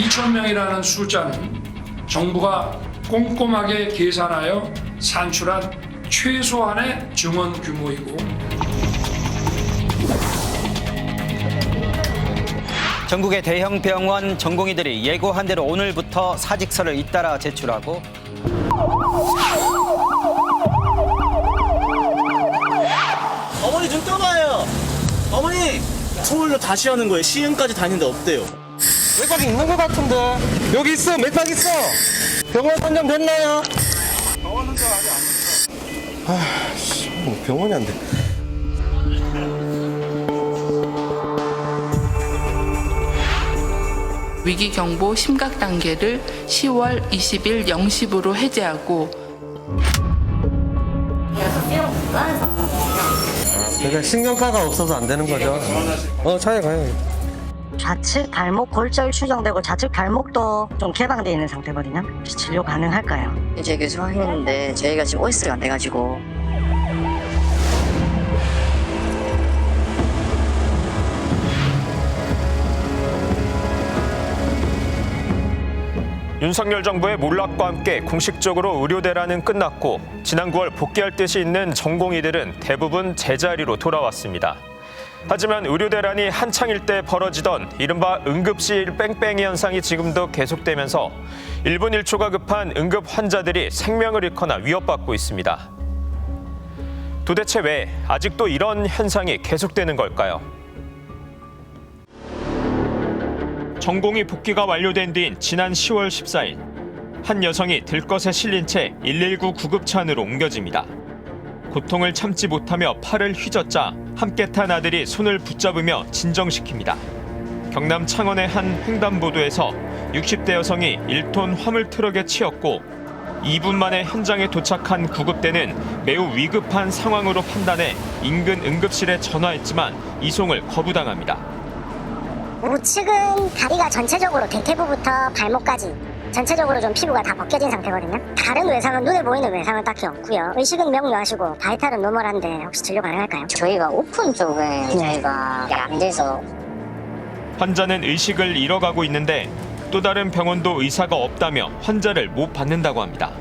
2,000명이라는 숫자는 정부가 꼼꼼하게 계산하여 산출한 최소한의 증원 규모이고 전국의 대형 병원 전공의들이 예고한 대로 오늘부터 사직서를 잇따라 제출하고 어머니 좀 떠봐요. 어머니 서울로 다시 하는 거예요. 시흥까지 다니는데 없대요. 맥박이 있는 것 같은데. 여기 있어. 맥박 있어. 병원 선정 됐나요? 병원 선정 아직 안 됐어. 병원이 안 돼. 위기경보 심각 단계를 10월 20일 0시부로 해제하고 그러니까 신경과가 없어서 안 되는 거죠. 차에 가요. 좌측 발목 골절 추정되고 좌측 발목도 좀 개방되어 있는 상태거든요. 혹시 진료 가능할까요? 제 교수 확인했는데 저희가 지금 OS가 안 돼가지고 윤석열 정부의 몰락과 함께 공식적으로 의료 대란은 끝났고 지난 9월 복귀할 뜻이 있는 전공의들은 대부분 제자리로 돌아왔습니다. 하지만 의료 대란이 한창일 때 벌어지던 이른바 응급실 뺑뺑이 현상이 지금도 계속되면서 1분 1초가 급한 응급 환자들이 생명을 잃거나 위협받고 있습니다. 도대체 왜 아직도 이런 현상이 계속되는 걸까요? 전공의 복귀가 완료된 뒤인 지난 10월 14일 한 여성이 들것에 실린 채 119 구급차 안으로 옮겨집니다. 고통을 참지 못하며 팔을 휘젓자 함께 탄 아들이 손을 붙잡으며 진정시킵니다. 경남 창원의 한 횡단보도에서 60대 여성이 1톤 화물 트럭에 치였고 2분 만에 현장에 도착한 구급대는 매우 위급한 상황으로 판단해 인근 응급실에 전화했지만 이송을 거부당합니다. 우측은 다리가 전체적으로 대퇴부부터 발목까지 전체적으로 좀 피부가 다 벗겨진 상태거든요. 다른 외상은 눈에 보이는 외상은 딱히 없고요. 의식은 명료하시고 바이탈은 노멀한데 혹시 진료 가능할까요? 저희가 오픈 쪽에 저희가 안 돼서 환자는 의식을 잃어가고 있는데 또 다른 병원도 의사가 없다며 환자를 못 받는다고 합니다.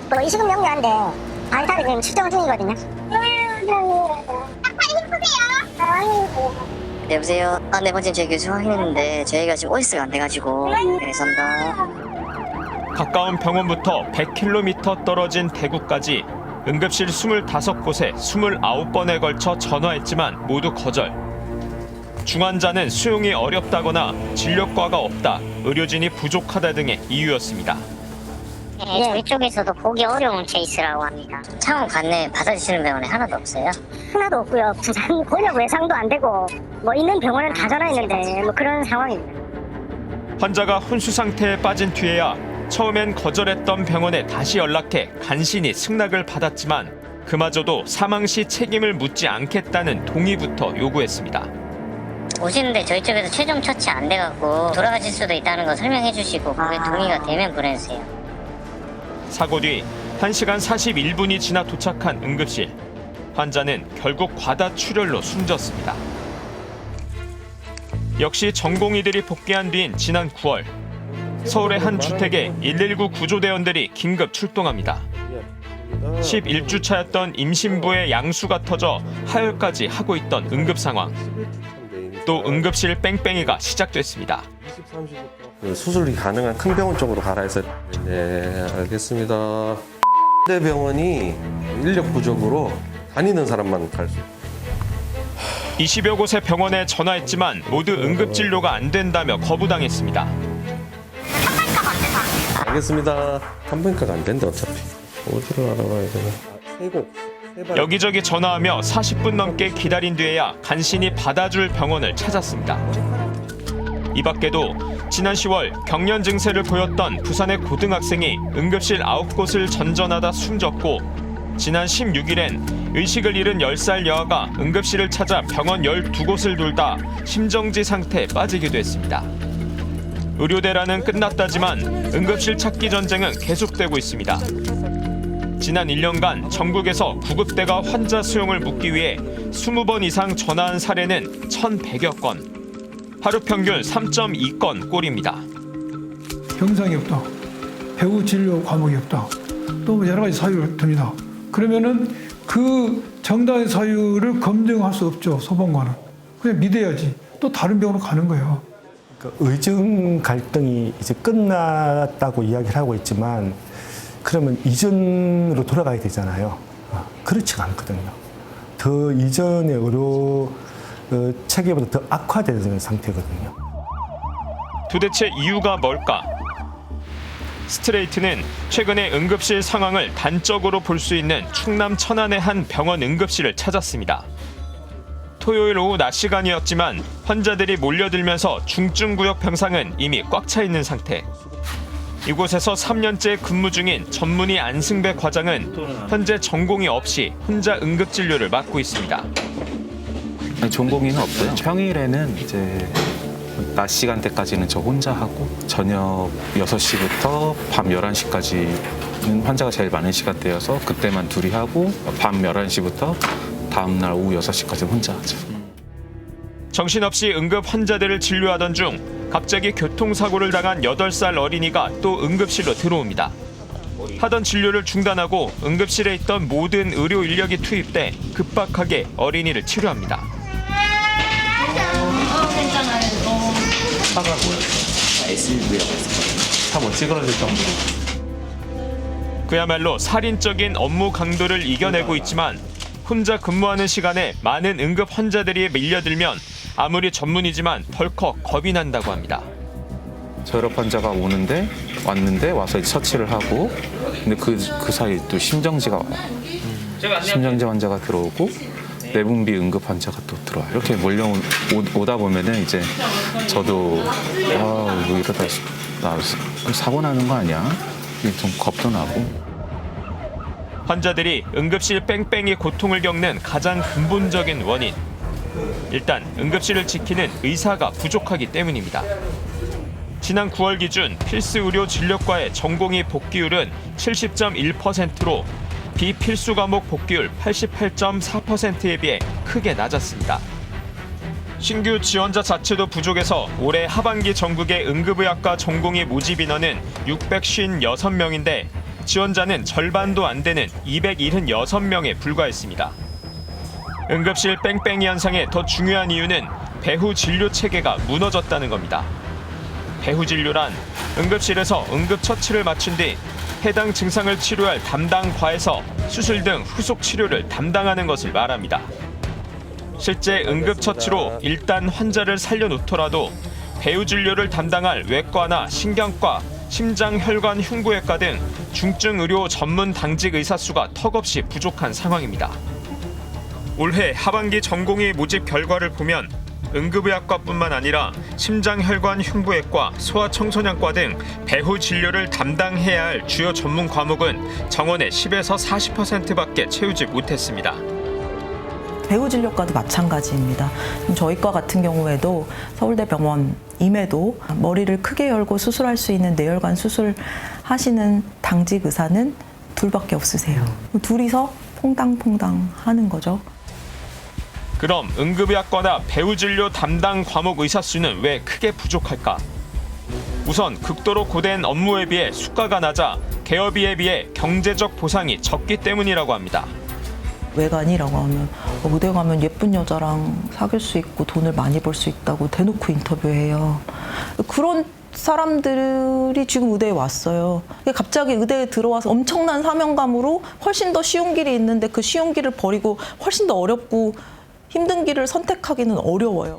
의식은 명료한데 바이탈이 지금 측정 중이거든요. 여보세요? 네 번째 제 교수 확인했는데 저희가 지금 OS가 안 돼가지고 감사합니다. 가까운 병원부터 100km 떨어진 대구까지 응급실 25곳에 29번에 걸쳐 전화했지만 모두 거절. 중환자는 수용이 어렵다거나 진료과가 없다, 의료진이 부족하다 등의 이유였습니다. 네, 저희 쪽에서도 보기 어려운 케이스라고 합니다. 창원 관내 받아주시는 병원에 하나도 없어요? 하나도 없고요. 부산 권역 외상도 안 되고 뭐 있는 병원은 다 전화했는데 뭐 그런 상황입니다. 환자가 혼수 상태에 빠진 뒤에야 처음엔 거절했던 병원에 다시 연락해 간신히 승낙을 받았지만 그마저도 사망 시 책임을 묻지 않겠다는 동의부터 요구했습니다. 오시는데 저희 쪽에서 최종 처치 안 돼갖고 돌아가실 수도 있다는 거 설명해 주시고 그게 동의가 되면 보내주세요. 사고 뒤 1시간 41분이 지나 도착한 응급실. 환자는 결국 과다출혈로 숨졌습니다. 역시 전공의들이 복귀한 뒤인 지난 9월 서울의 한 주택에 119 구조대원들이 긴급 출동합니다. 11주차였던 임신부의 양수가 터져 하혈까지 하고 있던 응급 상황. 또 응급실 뺑뺑이가 시작됐습니다. 수술이 가능한 큰 병원 쪽으로 가라 해서 네, 알겠습니다. 대병원이 인력 부족으로 다니는 사람만 갈 수 있어요. 20여 곳의 병원에 전화했지만 모두 응급진료가 안 된다며 거부당했습니다. 알겠습니다. 산부인과가 안 된대 어차피. 어디로 알아봐야 되나? 세 곳. 여기저기 전화하며 40분 넘게 기다린 뒤에야 간신히 받아줄 병원을 찾았습니다. 이 밖에도 지난 10월 경련 증세를 보였던 부산의 고등학생이 응급실 9곳을 전전하다 숨졌고 지난 16일엔 의식을 잃은 10살 여아가 응급실을 찾아 병원 12곳을 돌다 심정지 상태에 빠지기도 했습니다. 의료 대란은 끝났다지만 응급실 찾기 전쟁은 계속되고 있습니다. 지난 1년간 전국에서 구급대가 환자 수용을 묻기 위해 20번 이상 전화한 사례는 1,100여 건. 하루 평균 3.2건 꼴입니다. 병상이 없다. 배후 진료 과목이 없다. 또 여러 가지 사유를 듭니다. 그러면은 그 정당한 사유를 검증할 수 없죠. 소방관은. 그냥 믿어야지. 또 다른 병원으로 가는 거예요. 의정 갈등이 이제 끝났다고 이야기를 하고 있지만 그러면 이전으로 돌아가야 되잖아요. 그렇지가 않거든요. 더 이전의 의료 체계보다 더 악화되는 상태거든요. 도대체 이유가 뭘까? 스트레이트는 최근에 응급실 상황을 단적으로 볼 수 있는 충남 천안의 한 병원 응급실을 찾았습니다. 토요일 오후 낮 시간이었지만 환자들이 몰려들면서 중증구역 병상은 이미 꽉 차 있는 상태. 이곳에서 3년째 근무 중인 전문의 안승배 과장은 현재 전공의 없이 혼자 응급진료를 맡고 있습니다. 전공의는 없고요. 평일에는 이제 낮 시간대까지는 저 혼자 하고 저녁 6시부터 밤 11시까지는 환자가 제일 많은 시간대여서 그때만 둘이 하고 밤 11시부터 다음날 오후 6시까지는 혼자 하죠. 정신없이 응급 환자들을 진료하던 중 갑자기 교통사고를 당한 8살 어린이가 또 응급실로 들어옵니다. 하던 진료를 중단하고 응급실에 있던 모든 의료 인력이 투입돼 급박하게 어린이를 치료합니다. 차가 뭐예요? SUV라고 했었거든요. 차 못 찌그러질 정도로. 그야말로 살인적인 업무 강도를 이겨내고 있지만 혼자 근무하는 시간에 많은 응급 환자들이 밀려들면 아무리 전문이지만 덜컥 겁이 난다고 합니다. 저혈압 환자가 왔는데 와서 처치를 하고 근데 그 사이 또 심정지가 와요. 심정지 환자가 들어오고 내분비 응급 환자가 또 들어와요. 이렇게 몰려오다 보면은 이제 저도 뭐 이러다 나 사고 나는 거 아니야? 좀 겁도 나고. 환자들이 응급실 뺑뺑이 고통을 겪는 가장 근본적인 원인. 일단 응급실을 지키는 의사가 부족하기 때문입니다. 지난 9월 기준 필수 의료 진료과의 전공의 복귀율은 70.1%로 비필수 과목 복귀율 88.4%에 비해 크게 낮았습니다. 신규 지원자 자체도 부족해서 올해 하반기 전국의 응급의학과 전공의 모집 인원은 656명인데 지원자는 절반도 안 되는 276명에 불과했습니다. 응급실 뺑뺑이 현상의 더 중요한 이유는 배후 진료 체계가 무너졌다는 겁니다. 배후 진료란 응급실에서 응급처치를 마친 뒤 해당 증상을 치료할 담당 과에서 수술 등 후속 치료를 담당하는 것을 말합니다. 실제 응급처치로 일단 환자를 살려놓더라도 배후 진료를 담당할 외과나 신경과, 심장혈관 흉부외과 등 중증 의료 전문 당직 의사 수가 턱없이 부족한 상황입니다. 올해 하반기 전공의 모집 결과를 보면 응급의학과뿐만 아니라 심장혈관 흉부외과, 소아청소년과 등 배후 진료를 담당해야 할 주요 전문 과목은 정원의 10에서 40%밖에 채우지 못했습니다. 배후 진료과도 마찬가지입니다. 저희과 같은 경우에도 서울대병원임에도 머리를 크게 열고 수술할 수 있는 뇌혈관 수술하시는 당직 의사는 둘밖에 없으세요. 둘이서 퐁당퐁당 하는 거죠. 그럼 응급의학과나 배후 진료 담당 과목 의사 수는 왜 크게 부족할까? 우선 극도로 고된 업무에 비해 수가가 낮아 개업비에 비해 경제적 보상이 적기 때문이라고 합니다. 외관이라고 하면 무대 가면 예쁜 여자랑 사귈 수 있고 돈을 많이 벌 수 있다고 대놓고 인터뷰해요. 그런 사람들이 지금 의대에 왔어요. 갑자기 의대에 들어와서 엄청난 사명감으로 훨씬 더 쉬운 길이 있는데 그 쉬운 길을 버리고 훨씬 더 어렵고 힘든 길을 선택하기는 어려워요.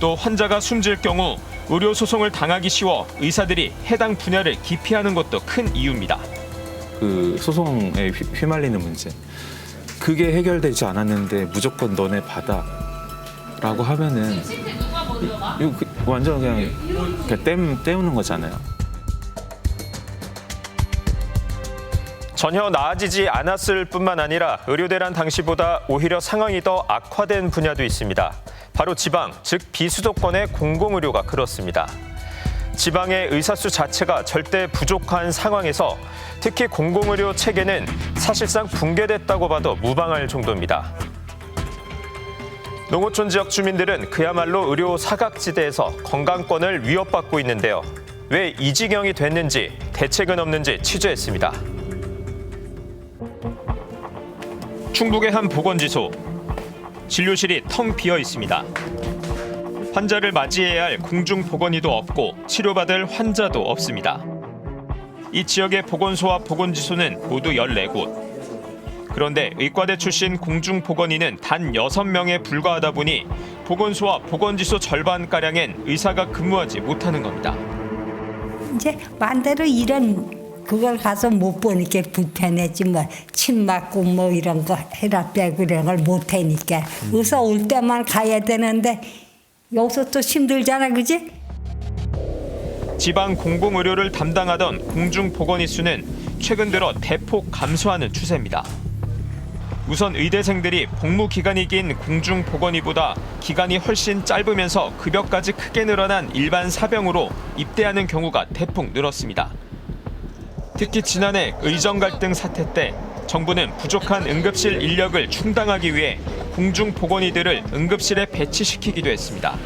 또 환자가 숨질 경우 의료 소송을 당하기 쉬워 의사들이 해당 분야를 기피하는 것도 큰 이유입니다. 그 소송에 휘말리는 문제. 그게 해결되지 않았는데 무조건 너네 받아라고 하면은 이거 완전 그냥 때우는 거잖아요. 전혀 나아지지 않았을 뿐만 아니라 의료대란 당시보다 오히려 상황이 더 악화된 분야도 있습니다. 바로 지방, 즉 비수도권의 공공의료가 그렇습니다. 지방의 의사수 자체가 절대 부족한 상황에서 특히 공공의료 체계는 사실상 붕괴됐다고 봐도 무방할 정도입니다. 농어촌 지역 주민들은 그야말로 의료 사각지대에서 건강권을 위협받고 있는데요. 왜 이 지경이 됐는지 대책은 없는지 취재했습니다. 충북의 한 보건지소. 진료실이 텅 비어 있습니다. 환자를 맞이해야 할 공중보건의도 없고 치료받을 환자도 없습니다. 이 지역의 보건소와 보건지소는 모두 14곳. 그런데 의과대 출신 공중보건의는 단 6명에 불과하다 보니 보건소와 보건지소 절반가량엔 의사가 근무하지 못하는 겁니다. 이제 반대로 이런 그걸 가서 못 보니까 불편했지 뭐. 침 맞고 뭐 이런 거 해라 빼고 이런 걸 못 하니까. 의사 올 때만 가야 되는데 여기서 또 힘들잖아, 그지? 지방 공공의료를 담당하던 공중보건의 수는 최근 들어 대폭 감소하는 추세입니다. 우선 의대생들이 복무 기간이 긴 공중보건의보다 기간이 훨씬 짧으면서 급여까지 크게 늘어난 일반 사병으로 입대하는 경우가 대폭 늘었습니다. 특히 지난해 의정 갈등 사태 때 정부는 부족한 응급실 인력을 충당하기 위해 공중보건의들을 응급실에 배치시키기도 했습니다.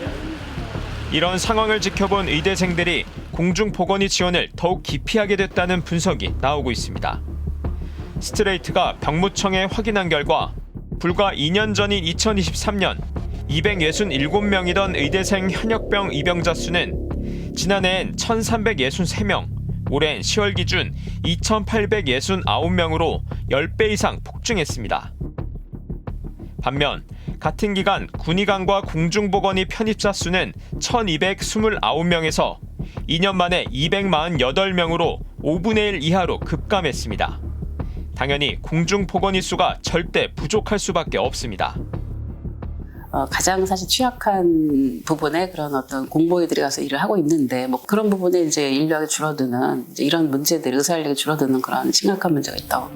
이런 상황을 지켜본 의대생들이 공중보건의 지원을 더욱 기피하게 됐다는 분석이 나오고 있습니다. 스트레이트가 병무청에 확인한 결과 불과 2년 전인 2023년 267명이던 의대생 현역병 입영자 수는 지난해엔 1,363명, 올해는 10월 기준 2,869명으로 10배 이상 폭증했습니다. 반면 같은 기간 군의관과 공중보건의 편입자 수는 1,229명에서 2년 만에 248명으로 5분의 1 이하로 급감했습니다. 당연히 공중보건의 수가 절대 부족할 수밖에 없습니다. 가장 사실 취약한 부분에 그런 어떤 공보의들이 가서 일을 하고 있는데 뭐 그런 부분에 이제 인력이 줄어드는 이제 이런 문제들, 의사 인력이 줄어드는 그런 심각한 문제가 있다고.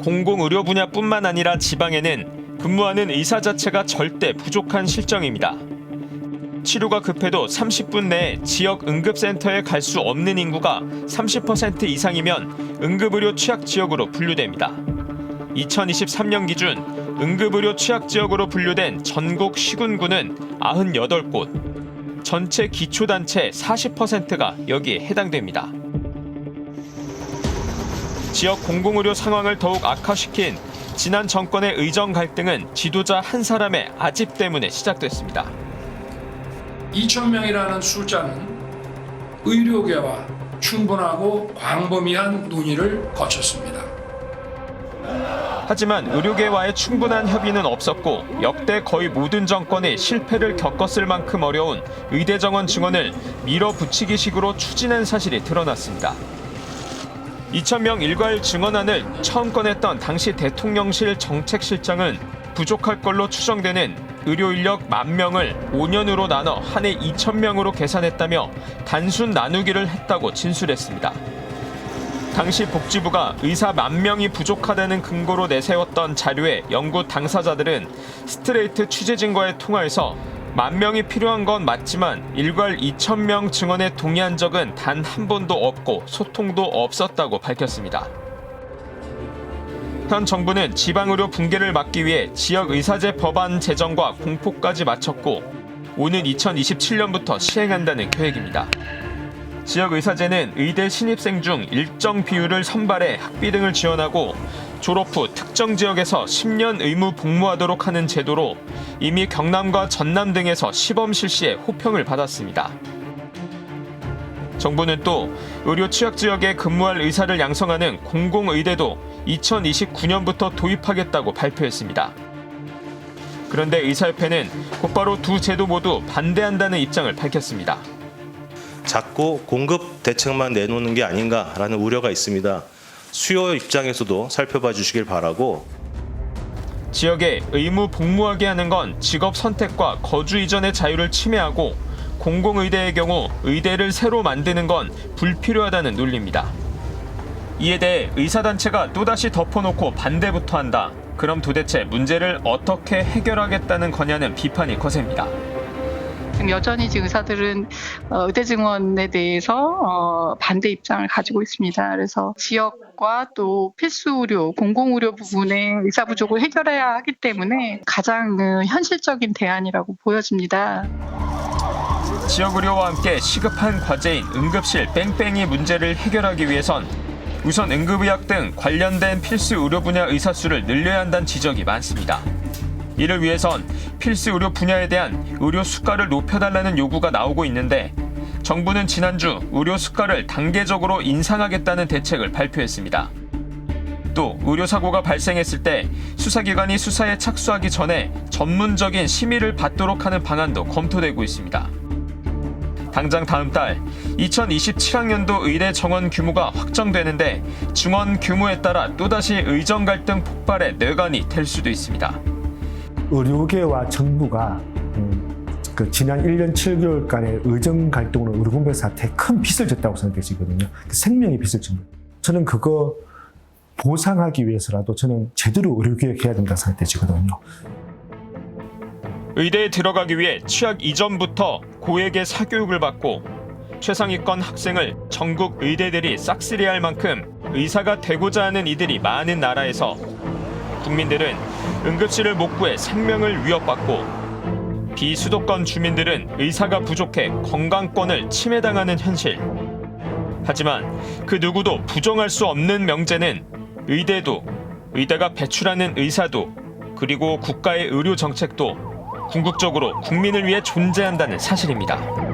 공공의료 분야뿐만 아니라 지방에는 근무하는 의사 자체가 절대 부족한 실정입니다. 치료가 급해도 30분 내에 지역 응급센터에 갈 수 없는 인구가 30% 이상이면 응급의료 취약지역으로 분류됩니다. 2023년 기준 응급의료 취약지역으로 분류된 전국 시군구는 98곳, 전체 기초단체 40%가 여기에 해당됩니다. 지역 공공의료 상황을 더욱 악화시킨 지난 정권의 의정 갈등은 지도자 한 사람의 아집 때문에 시작됐습니다. 2,000명이라는 숫자는 의료계와 충분하고 광범위한 논의를 거쳤습니다. 하지만 의료계와의 충분한 협의는 없었고 역대 거의 모든 정권이 실패를 겪었을 만큼 어려운 의대 정원 증원을 밀어붙이기식으로 추진한 사실이 드러났습니다. 2,000명 일괄 증원안을 처음 꺼냈던 당시 대통령실 정책실장은 부족할 걸로 추정되는 의료 인력 10,000명을 5년으로 나눠 한 해 2,000명으로 계산했다며 단순 나누기를 했다고 진술했습니다. 당시 복지부가 의사 10,000명이 부족하다는 근거로 내세웠던 자료의 연구 당사자들은 스트레이트 취재진과의 통화에서 10,000명이 필요한 건 맞지만 일괄 2,000명 증원에 동의한 적은 단 한 번도 없고 소통도 없었다고 밝혔습니다. 현 정부는 지방의료 붕괴를 막기 위해 지역의사제 법안 제정과 공포까지 마쳤고 오는 2027년부터 시행한다는 계획입니다. 지역의사제는 의대 신입생 중 일정 비율을 선발해 학비 등을 지원하고 졸업 후 특정 지역에서 10년 의무 복무하도록 하는 제도로 이미 경남과 전남 등에서 시범 실시에 호평을 받았습니다. 정부는 또 의료 취약 지역에 근무할 의사를 양성하는 공공의대도 2029년부터 도입하겠다고 발표했습니다. 그런데 의사협회는 곧바로 두 제도 모두 반대한다는 입장을 밝혔습니다. 자꾸 공급 대책만 내놓는 게 아닌가라는 우려가 있습니다. 수요 입장에서도 살펴봐 주시길 바라고. 지역에 의무 복무하게 하는 건 직업 선택과 거주 이전의 자유를 침해하고 공공의대의 경우 의대를 새로 만드는 건 불필요하다는 논리입니다. 이에 대해 의사단체가 또다시 덮어놓고 반대부터 한다. 그럼 도대체 문제를 어떻게 해결하겠다는 거냐는 비판이 거셉니다. 여전히 지금 의사들은 의대 증원에 대해서 반대 입장을 가지고 있습니다. 그래서 지역과 또 필수 의료, 공공 의료 부분의 의사 부족을 해결해야 하기 때문에 가장 현실적인 대안이라고 보여집니다. 지역의료와 함께 시급한 과제인 응급실 뺑뺑이 문제를 해결하기 위해선 우선 응급의학 등 관련된 필수 의료 분야 의사 수를 늘려야 한다는 지적이 많습니다. 이를 위해선 필수 의료 분야에 대한 의료 수가를 높여달라는 요구가 나오고 있는데 정부는 지난주 의료 수가를 단계적으로 인상하겠다는 대책을 발표했습니다. 또 의료사고가 발생했을 때 수사기관이 수사에 착수하기 전에 전문적인 심의를 받도록 하는 방안도 검토되고 있습니다. 당장 다음 달 2027학년도 의대 정원 규모가 확정되는데 증원 규모에 따라 또다시 의정 갈등 폭발의 뇌관이 될 수도 있습니다. 의료계와 정부가 그 지난 1년 7개월간의 의정 갈등으로 의료공백 사태에 큰 빚을 졌다고 생각되시거든요. 생명의 빚을 진 거예요. 저는 그거 보상하기 위해서라도 저는 제대로 의료개혁 해야 된다고 생각되시거든요. 의대에 들어가기 위해 취학 이전부터 고액의 사교육을 받고 최상위권 학생을 전국 의대들이 싹쓸이할 만큼 의사가 되고자 하는 이들이 많은 나라에서 국민들은 응급실을 못 구해 생명을 위협받고 비수도권 주민들은 의사가 부족해 건강권을 침해당하는 현실. 하지만 그 누구도 부정할 수 없는 명제는 의대도, 의대가 배출하는 의사도, 그리고 국가의 의료 정책도 궁극적으로 국민을 위해 존재한다는 사실입니다.